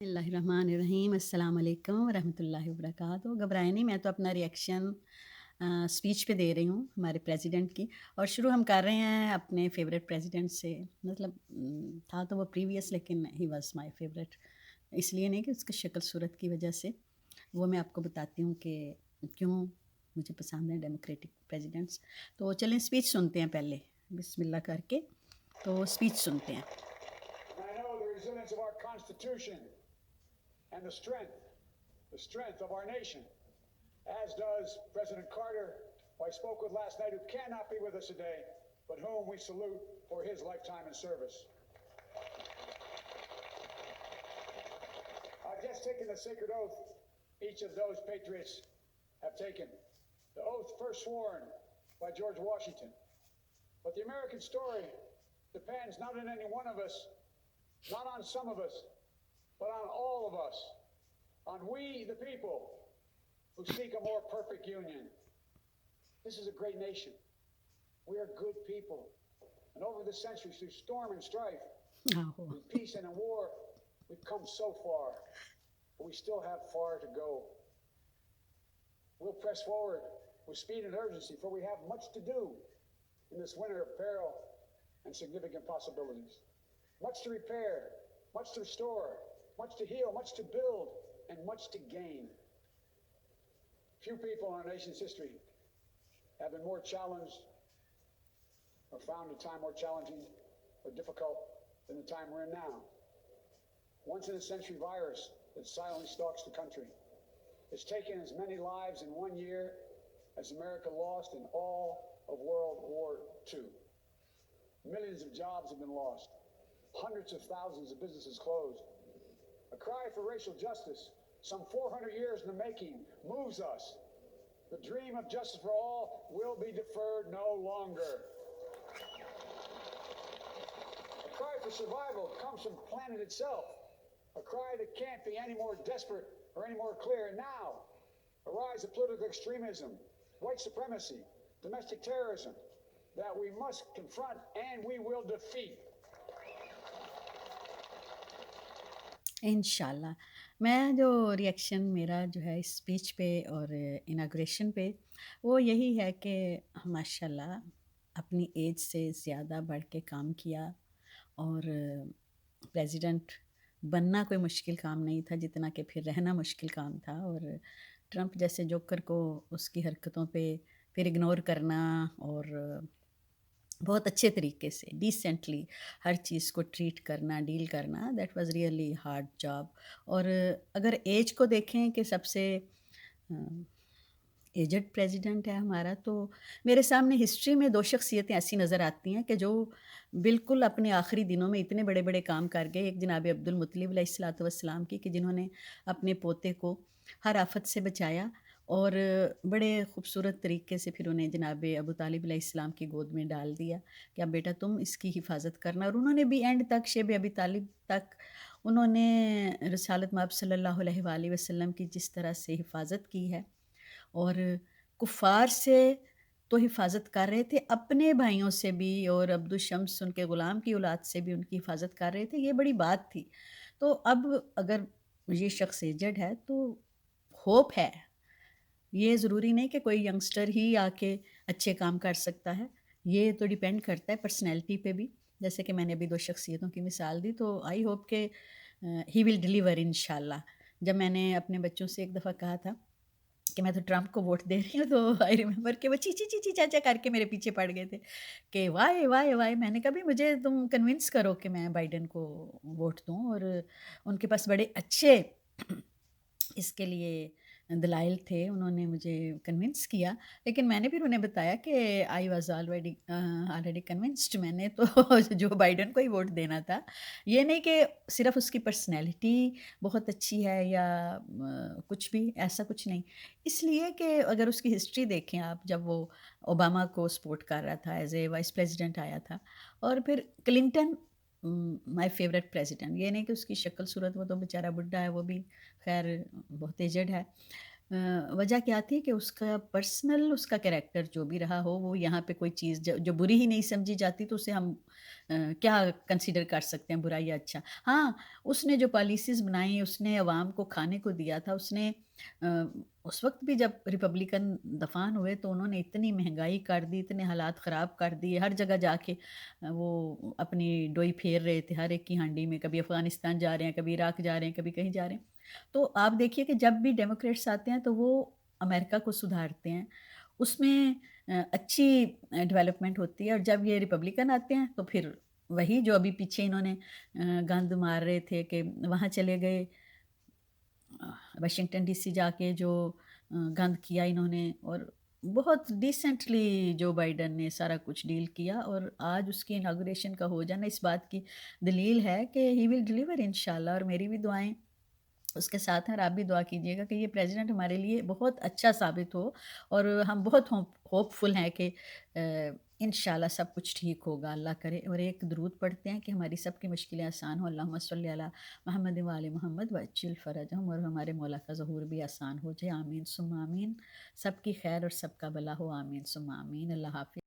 बिस्मिल्लाहिर्रहमानिर्रहीम अस्सलाम वालेकुम वरहमतुल्लाहि वबरकातुहू। घबराएं नहीं, मैं तो अपना रिएक्शन स्पीच पे दे रही हूँ हमारे प्रेसिडेंट की। और शुरू हम कर रहे हैं अपने फेवरेट प्रेसिडेंट से। मतलब था तो वो प्रीवियस, लेकिन ही वाज माय फेवरेट इसलिए नहीं कि उसकी शक्ल सूरत की वजह से। वो मैं आपको बताती हूँ कि क्यों मुझे पसंद है डेमोक्रेटिक प्रेसिडेंट्स। तो चलें स्पीच सुनते हैं पहले बिस्मिल्लाह करके। तो स्पीच सुनते हैं। I know the resilience of our Constitution and the strength of our nation, as does President Carter, who I spoke with last night, who cannot be with us today, but whom we salute for his lifetime in service. I've just taken the sacred oath each of those patriots have taken. The oath first sworn by George Washington. But the American story depends not on any one of us, not on some of us, but on all of us, on we, the people, who seek a more perfect union. This is a great nation. We are good people. And over the centuries, through storm and strife, आहो। through peace and in war, we've come so far, but we still have far to go. We'll press forward with speed and urgency, for we have much to do in this winter of peril and significant possibilities. Much to repair, much to restore, much to heal, much to build, and much to gain. Few people in our nation's history have been more challenged or found a time more challenging or difficult than the time we're in now. Once in a century virus that silently stalks the country. It's taken as many lives in 1 year as America lost in all of World War II. Millions of jobs have been lost. Hundreds of thousands of businesses closed. A cry for racial justice, some 400 years in the making, moves us. The dream of justice for all will be deferred no longer. A cry for survival comes from the planet itself. A cry that can't be any more desperate or any more clear. And now, a rise of political extremism, white supremacy, domestic terrorism, that we must confront and we will defeat. इंशाल्लाह। मैं जो reaction मेरा जो है इस speech पे और inauguration पे, वो यही है कि माशाल्लाह अपनी एज से ज़्यादा बढ़ के काम किया। और प्रेसिडेंट बनना कोई मुश्किल काम नहीं था जितना कि फिर रहना मुश्किल काम था। और ट्रंप जैसे जोकर को उसकी हरकतों पे फिर इग्नोर करना और बहुत अच्छे तरीके से डिसेंटली हर चीज़ को ट्रीट करना, डील करना, that was really hard job. और अगर एज को देखें कि सबसे एजड प्रेसिडेंट है हमारा, तो मेरे सामने हिस्ट्री में 2 शख्सियतें ऐसी नज़र आती हैं कि जो बिल्कुल अपने आखिरी दिनों में इतने बड़े-बड़े काम कर गए। एक जनाब अब्दुल मुत्तलिब अलैहिस्सलातु वस्सलाम की, कि जिन्होंने अपने पोते को हर आफ़त से बचाया और बड़े खूबसूरत तरीके से फिर उन्हें जनाब अबू तालिब अलैहिस्सलाम की गोद में डाल दिया कि अब बेटा तुम इसकी हिफ़ाज़त करना। और उन्होंने भी एंड तक, शेब अबी तालिब तक उन्होंने रिसालत मआब सल्लल्लाहु अलैहि वसल्लम की जिस तरह से हिफ़ाज़त की है, और कुफ़ार से तो हिफ़ाज़त कर रहे थे, अपने भाइयों से भी, और अब्दुल शम्स उनके ग़ुलाम की औलाद से भी उनकी हिफ़ाज़त कर रहे थे, ये बड़ी बात थी। तो अब अगर ये शख़्स एजड है तो होप है। ये ज़रूरी नहीं कि कोई यंगस्टर ही आके अच्छे काम कर सकता है। ये तो डिपेंड करता है पर्सनैलिटी पे भी। जैसे कि मैंने अभी 2 शख्सियतों की मिसाल दी, तो आई होप कि ही विल डिलीवर इंशाल्लाह। जब मैंने अपने बच्चों से एक दफ़ा कहा था कि मैं तो ट्रंप को वोट दे रही हूँ, तो आई रिमेंबर कि वो ची, ची, ची, ची, चाचा करके मेरे पीछे पड़ गए थे कि व्हाई, व्हाई, व्हाई। मैंने कहा, "भई मुझे तुम कन्विंस करो कि मैं बाइडेन को वोट दूँ।" और उनके पास बड़े अच्छे इसके लिए दलाइल थे, उन्होंने मुझे कन्विंस किया। लेकिन मैंने फिर उन्हें बताया कि आई वाज़ ऑलरेडी कन्विंस्ड, मैंने तो जो बाइडेन को ही वोट देना था। ये नहीं कि सिर्फ़ उसकी पर्सनैलिटी बहुत अच्छी है या कुछ भी, ऐसा कुछ नहीं। इसलिए कि अगर उसकी हिस्ट्री देखें आप, जब वो ओबामा को सपोर्ट कर रहा था, एज़ ए वाइस प्रेसिडेंट आया था, और फिर क्लिंटन माय फेवरेट प्रेसिडेंट। ये नहीं कि उसकी शक्ल सूरत, वो तो बेचारा बुड्ढा है, वो भी खैर बहुत एजड है। वजह क्या थी कि उसका पर्सनल, उसका कैरेक्टर जो भी रहा हो, वो यहाँ पे कोई चीज़ जो बुरी ही नहीं समझी जाती, तो उसे हम क्या कंसीडर कर सकते हैं बुरा या अच्छा। हाँ, उसने जो पॉलिसीज़ बनाई, उसने अवाम को खाने को दिया था, उसने उस वक़्त भी जब रिपब्लिकन दफ़ान हुए तो उन्होंने इतनी महँगाई कर दी, इतने हालात ख़राब कर दिए, हर जगह जाके वो अपनी डोई फेर रहे थे हर एक की हांडी में, कभी अफ़गानिस्तान जा रहे हैं, कभी इराक जा रहे हैं, कभी कहीं जा रहे हैं। तो आप देखिए कि जब भी डेमोक्रेट्स आते हैं तो वो अमेरिका को सुधारते हैं, उसमें अच्छी डेवलपमेंट होती है और जब ये रिपब्लिकन आते हैं तो फिर वही जो अभी पीछे इन्होंने गंद मार रहे थे कि वहाँ चले गए वाशिंगटन डीसी जाके जो गंद किया इन्होंने और बहुत डिसेंटली जो बाइडेन ने सारा कुछ डील किया और आज उसकी इनॉग्रेशन का हो जाना इस बात की दलील है कि ही विल डिलीवर इंशाल्लाह और मेरी भी दुआएं उसके साथ हैं और आप भी दुआ कीजिएगा कि ये प्रेज़िडेंट हमारे लिए बहुत अच्छा साबित हो और हम बहुत होपफुल हैं कि इंशाल्लाह सब कुछ ठीक होगा, अल्लाह करे और एक दुरूद पढ़ते हैं कि हमारी सबकी मुश्किलें आसान हो, अल्लाहुम्मा सल्ली अला मुहम्मद व आले मोहम्मद वअज्जिल फ़रजहम और हमारे मौला का ज़हूर भी आसान हो जाए, आमीन सुम्मा आमीन। सबकी खैर और सबका भला हो, आमीन सुम्मा आमीन। अल्लाह हाफ़िज़।